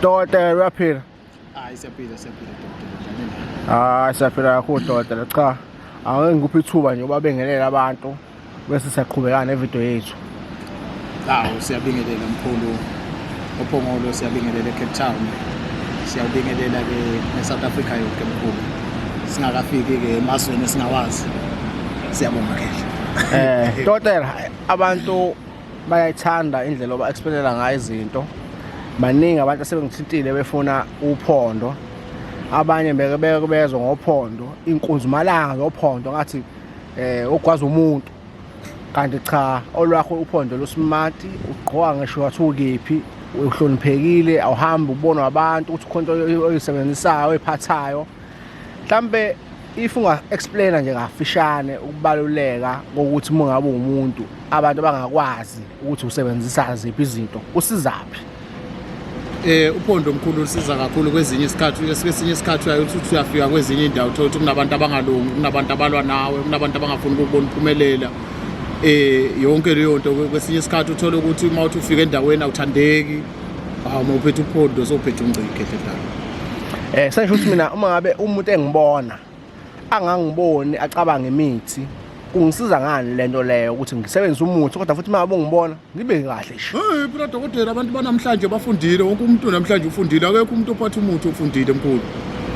Dokotela uyaphila? Hayi siyaphila Siyaphila kakhulu dokotela. Cha, angeke ngikuphe ithuba nje ukuba bengelele abantu bese siyaqhubekana nevideo yethu. Hawu siyabingelela mkhulu oPhongolo, siyabingelela eCape Town, siyabingelela ke eSouth Africa yonke mkhulu. Singakafiki ke emazweni esingawazi. Siyabonga kahle. Dokotela, abantu bayayithanda indlela oba explailela ngayo izinto. Baningi abantu asebengithintile befuna uphondo. Abanye bezwe ngophondo, inkunzumalanga zophondo ngathi ogwaza umuntu. Kanti cha, olwakho uphondo lusimati, ugqoka ngisho wathi ukephi, uhloniphekile, awuhambi ubonwa abantu ukuthi ukhonto oyisebenzisayo, oyiphathayo. Mhlambe if unga explainer nje kafishane ukubaluleka ukuthi uma ngabe umuntu abantu bangakwazi ukuthi usebenzisa ziphi izinto, usizaphi? Uphondo mkhulu usiza kakhulu kwezinye isikhathi, kwesinye isikhathi uyathi uyafika kwezinye indawo uthola kunabantu abangalungi, kunabantu abalwa nawe, kunabantu abangafuni ukubona uphumelela. Yonke leyo nto kwesinye isikhathi uthola ukuthi uma uthi ufika endaweni awuthandeki, uma uphethe uphondo sophethe ungcike ehlala. Sasho ukuthi mina uma ngabe umuntu engibona angangiboni acabanga imithi, kungisiza ngani lento leyo ukuthi ngisebenzise umuthi kodwa futhi uma ngibona ngibe kahle nje. Phela dokotela, abantu banamhlanje bafundile, wonke umuntu namhlanje ufundile, akekho umuntu ophatha umuthi ufundile mkhulu.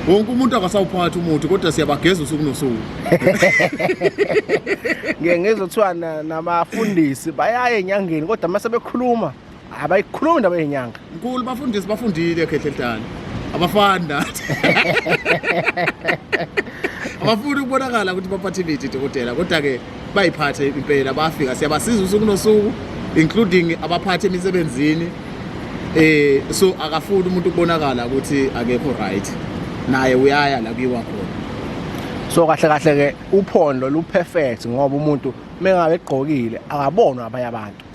Wonke umuntu akasawuphatha umuthi kodwa siyabageza usuku nosuku. Ngeke ngizothiwa nabafundisi bayaye enyangeni kodwa mase bekhuluma abayikhulumi indaba yenyanga. Mkhulu bafundisi bafundile ekhehlelani. Abafani nathi. Abafuni ukubonakala ukuthi baphathe imithi dokotela, kodwa ke bayiphathe impela, bafika siyabasiza usuku nosuku, including abaphathe emisebenzini. So akafuni umuntu ukubonakala ukuthi akekho right, naye uyaya la kuyiwa khona. So kahle ke uphondo lu perfect ngoba umuntu mengabe egqokile akabonwa abanye abantu.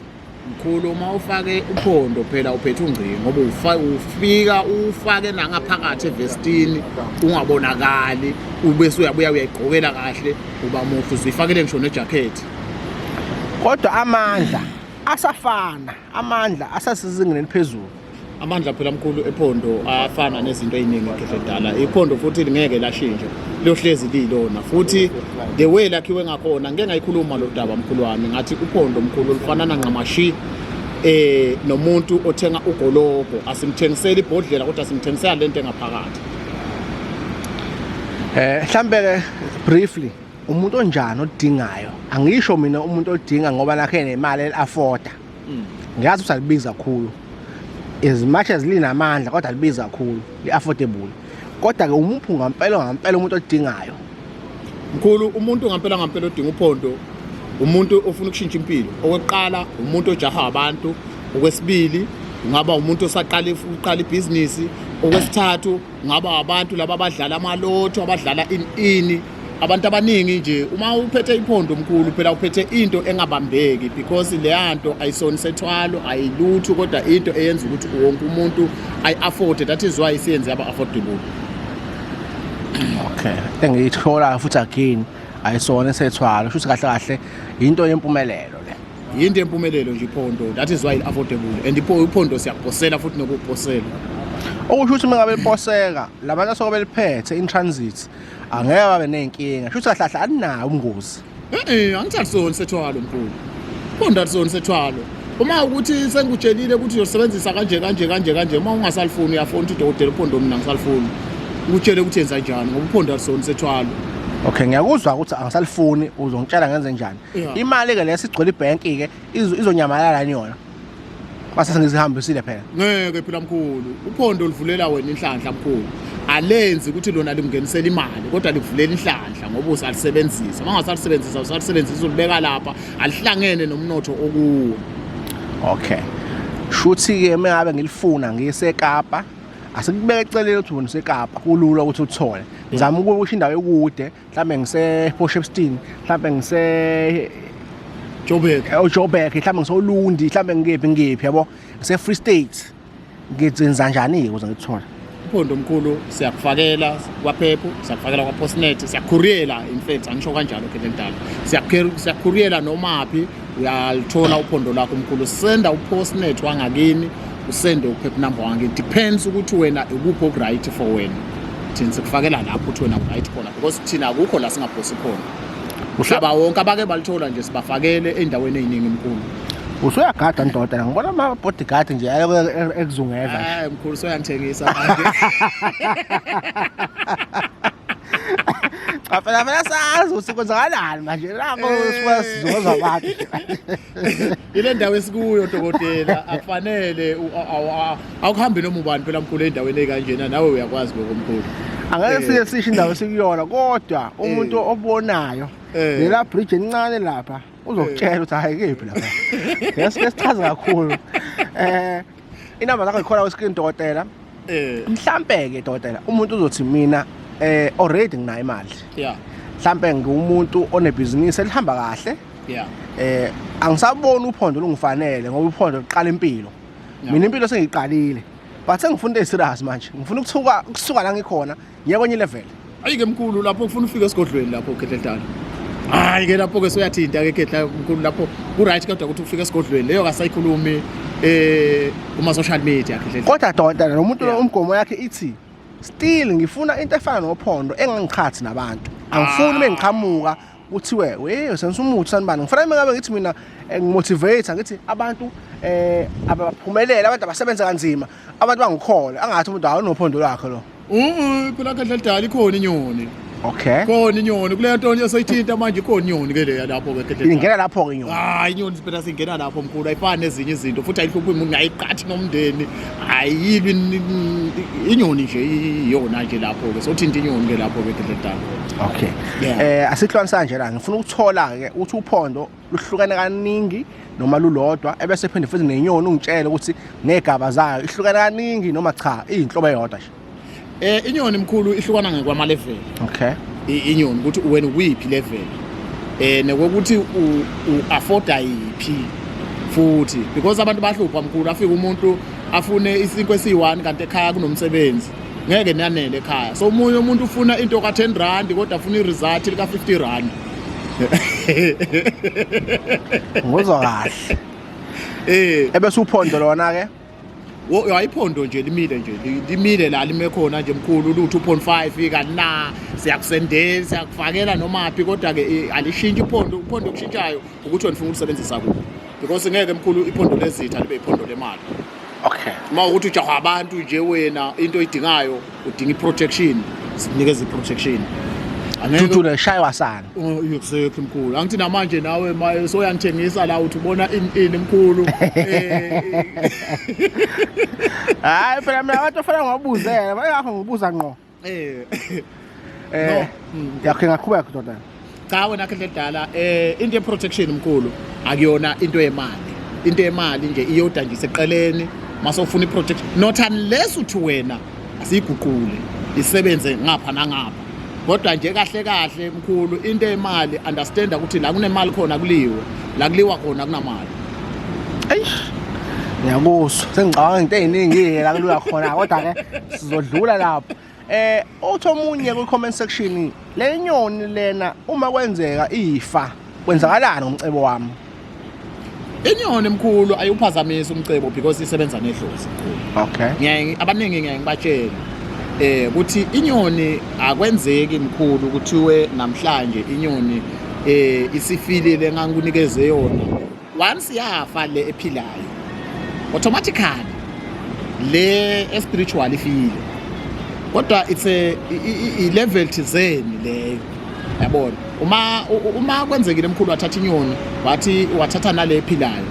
Mkhulu uma ufake uphondo phela uphethe ungcingo ngoba ufika ufake nangaphakathi evestini ungabonakali, ubese uyabuya uyayigqokela kahle, uba muhle uzifakele ngisho nejacket. Kodwa amandla asafana, amandla asasizingeni eliphezulu. Amandla phela mkhulu ephondo afana nezinto eziningi ekhehledala. Iphondo futhi lingeke lashintsha, lohlezi lilona futhi the way lakhiwe ngakhona. Ngeke ngayikhuluma lo daba mkhulu wami, ngathi uphondo mkhulu lufanana ncamashi nomuntu othenga ugologo, asimthengisela ibhodlela kodwa simthengisela lento engaphakathi. Mhlambe ke briefly umuntu onjani odingayo, angisho mina umuntu odinga ngoba nakhe nemali eliafforda. Ngiyazi ukuthi alibiza kakhulu, as much as linamandla kodwa libiza kakhulu, li-affordable. Kodwa ke umuntu ngampela umuntu odingayo. Mkhulu umuntu ngampela odinga uphondo, umuntu ofuna ukushintsha impilo. Okwekuqala umuntu ojaha abantu, okwesibili ngaba umuntu osaqala ibhizinisi, okwesithathu ngaba abantu laba abadlala amaloto, abadlala ini. Abantu abaningi nje uma uphethe iphondo mkhulu phela uphethe into engabambeki, because leyanto ayisona sethwalo, ayilutho kodwa into eyenza ukuthi wonke umuntu ayi-afford. That is why isiyenze yaba affordable. Okay, engiyithola futhi again ayisona sethwalo, futhi kahle into yempumelelo le. Yinto yempumelelo nje iphondo, that is why affordable. And iphondo siyaphosela futhi nokuphosela. Okusho ukuthi mengabe liposeka labantu asobe liphethe in transit angeke babe nenkinga, futhi kahle alinawo ubungozi. Angithi akusona sethwalo mkhulu. Iphondo akusona sethwalo. Uma ukuthi sengikutshelile ukuthi uyosebenzisa kanje, uma ungasalifuni uyafona ukuthi udokotela uphondo mina ngisalifuni. Ukutshele ukuthi yenza njani ngoba uphondo akusona sethwalo. Okay, ngiyakuzwa ukuthi angisalifuni, uzongitshela ngenze njani. Imali ke lesigcwele ibank ke izonyamalala yona. Mase sengizihambisile phela. Ngeke phela mkhulu. Uphondo livulela wena inhlanhla mkhulu. Alenzi ukuthi lona limngenisela imali kodwa livulela inhlanhla ngoba usalisebenzisa. Mangasalisebenzisa usalisebenzisa ulibeka lapha, alihlangene nomnotho okuwo. Okay. Shuthi ke mengabe ngilifuna ngiyeseKapa, asikubeka eceleni ukuthi wena useKapa kulula ukuthi uthole. Ngizama ukusho indawo ekude, mhlambe ngise Potchefstroom, mhlambe ngise Joburg, mhlambe ngisolundi, mhlambe ngiphi yabo, ngise Free State. Ngizenza njani ukuze ngithole? Uphondo mkhulu siyakufakela kwaPhepho, siyakufakela kwaPostnet, siyakhuriyela in fact angisho kanjalo ke lentala. Siyakhuriyela noma phi uyalithola uphondo lakho mkhulu. Senda uPostnet wangakini usende uphepha number 1 it depends ukuthi wena ukuphi okuright for wena thina sikufakela lapho uthi wena right khona because thina akukho la singaphosi khona uhlaba wonke abake balithola nje sibafakele endaweni eziningi emkhulu usuyagada ndoda ngibona ama bodyguard nje ekuzungeza hayi mkhulu soyangithengisa manje phela sazi usikwenzakalani manje lapho sizozwa abantu ile ndawo esikuyo dokotela akufanele awuhambe noma ubani phela mkhulu endaweni ekanjena nawe uyakwazi ngokomkhulu angeke sisho indawo esikuyona kodwa umuntu obonayo lela bridge encane lapha uzokutshela ukuthi hayi kephi lapha ngeke sichaze kakhulu inamba zakho ikhona kwi-screen dokotela mhlambe ke dokotela umuntu uzothi mina already nginayo imali mhlambe ngumuntu onebhizinisi elihamba kahle angisaboni uphondo lungifanele ngoba uphondo liqala impilo mina impilo sengiyiqalile but sengifuna serious manje ngifuna ukusuka la ngikhona ngiye kwenye level ayike mkhulu lapho ufuna ufika esigodlweni lapho Khedlentala hayi ke lapho ke soyathinta ke Khedla mkhulu lapho ku right kodwa ukuthi ufika esigodlweni leyo akasayikhulumi kuma social media Khedlentala kodwa dokotela nomuntu umgomo yakhe ithi still ngifuna into efana nophondo engangiqhathi nabantu angifuni mengiqhamuka kuthiwe we sensumuthi sanibani ngifuna ngabe ngithi mina ngimotivate ngithi abantu abaphumelele abantu abasebenza kanzima abantu bangikhola angathi umuntu awunophondo lakhe lo phela Khedlentala ikhona inyoni okay khona inyoni kule nto esayithinta manje ikhona inyoni ke leya lapho ke Khedlentala ingena lapho ke inyoni hayi inyoni siphela singena lapho mkhulu ayifani nezinye izinto futhi ayihluphi umuntu ngayiqathi nomndeni ayilwi inyoni nje iyona nje lapho ke sothinta inyoni ke lapho ke Khedlentala okay asihlwanisa nje la ngifuna ukuthola ke uthi uphondo luhlukene kaningi noma lulodwa ebese phinde futhi nenyoni ungitshela ukuthi negaba zayo ihlukene kaningi noma cha inhlobo eyodwa nje inyoni mkhulu ihlukana ngekwama level okay inyoni ukuthi wena ukuyiphi level nekokuthi u-afforda yiphi futhi because abantu bahlupha mkhulu afika umuntu afune isinkwe esi1 kanti ekhaya kunomsebenzi ngeke nanele ekhaya so umunye umuntu ufuna into ka10 rand kodwa afuna iresult lika 50 rand ngozwa kahle ebese uphondo lona ke ayiphondo nje limile la lime khona nje mkhulu lutho 2.5 kana siyakusendela siyakufakela noma phi kodwa ke alishintshe uphondo okushintshayo ukuthi wena ufuna ukusebenzisa kuphi because ngeke mkhulu iphondo lezitha libe iphondo lemali okay uma ukuthi ujaha abantu nje wena into oyidingayo udinga iprotection sinikeza iprotection angeke shaywa sana yokusekho mkhulu angithi namanje nawe maye soyangithengisa la uthi ubona ini mkhulu hayi phela mina abantu ofana ngabuzela bayakho ngibuza ngqo yakhe ngaqhubeka dokotela cha wena Khedlentala into yeprotection mkhulu akuyona into yemali nje iyoda nje seqeleni mase ufuna iprotection not unless uthi wena asiguqule isebenze ngapha nangapha kodwa nje kahle mkhulu into yemali understand ukuthi la kunemali khona kuliwe la kuliwa khona kunamali ngiyakuzwa sengicabanga into eziningi la kuliwa khona kodwa ke sizodlula lapho uthi omunye ku comment section le nyoni lena uma kwenzeka ifa kwenzakalani ngomcebo wami inyoni mkhulu ayuphazamisa umcebo because isebenza nedlozi okay abaningi ngeke ngibatshele ukuthi inyoni akwenzeki mkhulu kuthiwe namhlanje inyoni isifilile ngangikunikeze yona once yafa le ephilayo automatically le spiritual ifile kodwa it's a level thizeni leyo yabona uma kwenzekile mkhulu wathatha inyoni wathi wathatha nale ephilayo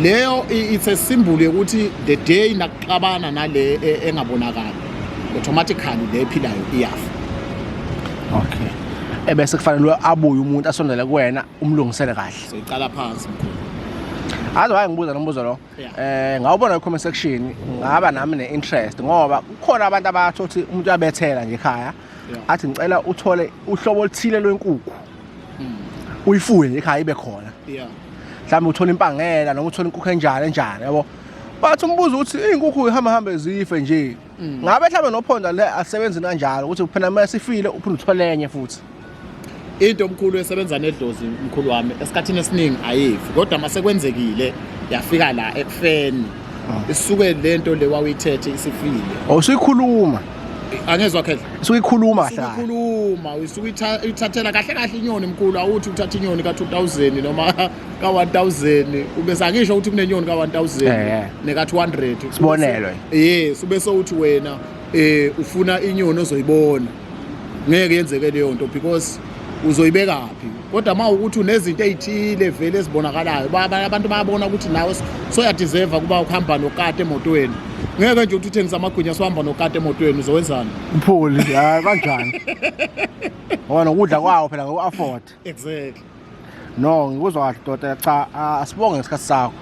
leyo it's a symbol ukuthi the day nakuxabana nale engabonakala automatically le ephilayo iyafa okay ebese kufanele abuye umuntu asondele kuwena umlungisele kahle siqala phansi mkhulu hayi ngibuza nombuzo lo ngawubona ku comment section ngaba nami ne-interest ngoba kukhona abantu abatho ukuthi umuntu uyabethela nje ekhaya athi ngicela uthole uhlobo oluthile lwenkukhu uyifuye nje ekhaya ibe khona mhlawumbe uthola impangela noma uthola inkukhu enjani yabo bathi umbuzo ukuthi izinkukhu ihamba zife nje ngabe mhlawumbe nophondo le asebenzi kanjalo ukuthi kuphela uma sifile uphinde uthole enye futhi into omkhulu esebenza nedlozi mkhulu wami esikhathini esiningi ayifi kodwa mase kwenzekile yafika la ekufeni isuke lento le wawuyithethe isifile Usuyikhuluma. angezwa khe Usuyikhuluma kahle. ukhuluma uyithathela kahle kahle inyoni mkhulu awuthi uthatha inyoni ka2000 noma ka1000 ubese angisho ukuthi kunenyoni ka1000 neka200 Sibonelwe. yes ubese uthi wena ufuna inyoni ozoyibona ngeke yenzeke leyo nto because uzoyibeka phi kodwa mawukuthi unezinto ezithile vele ezibonakalayo abantu bayabona ukuthi nawe soyadeserve kuba ukuhamba nokade emotweni ngeke nje uthengisa amagwinya sohamba nokade emotweni uzowenzani Umpholi kanjani? Ngoba nokudla kwawo phela ngoku afford. exactly No ngikuzwa kahle doda cha asibonge ngesikhathi sakho.